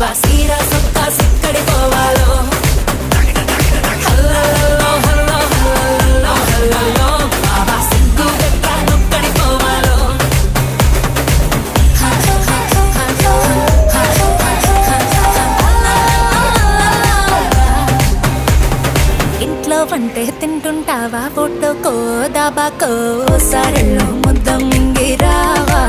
బాబా సీరా సొక్కా సిక్కడి పోవాలో హల్లల్లో hello హల్లల్లో హల్లల్లో బాబా సిగ్గు గట్ట నొక్కడి పోవాలో ఇంట్లో వంటే తింటుంటావా ఫోటోకో దాబాకో సరళ్ళు ముద్ద మింగిరావా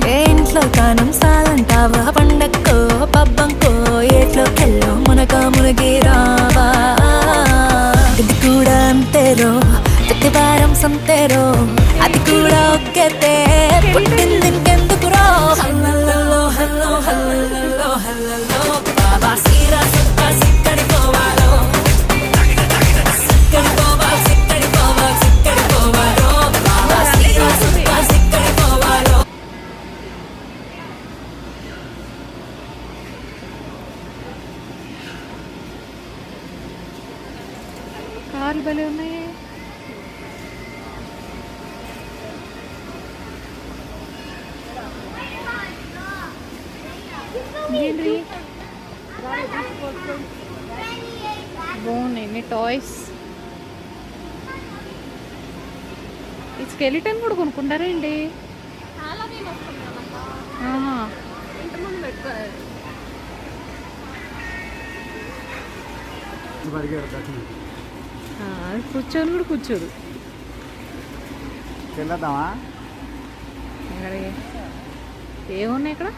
ఏ ఇంట్లో కానం సాలంటావా పండక్కో పబ్బంకో ఏట్లోకెళ్ళో మునక మునిగిరావా ఇది కూడా అంతేరో ప్రతివారం సంతేరో అది కూడా ఒక్కతే పుట్టింది ఇంకెందుకురో హల్లల్లో హల్లో హల్లల్లో హల్లల్లో బాబా సీరా సొక్కా సిక్కడి పోవాలో సిక్కడి పోవాలి సిక్కడి పోవాలి సిక్కడి పోవాలో బాబా సీరా సొక్కా సిక్కడి పోవాలో కార్లు భలే ఉన్నాయి. ఏంటి బాగున్నాయి మీ టాయ్స్. ఈ స్కెలిటన్ కూడా కొనుక్కుంటారా అండి? కూర్చొని కూడా కూర్చోదు. వెళ్దామా? ఏమున్నాయి ఇక్కడ?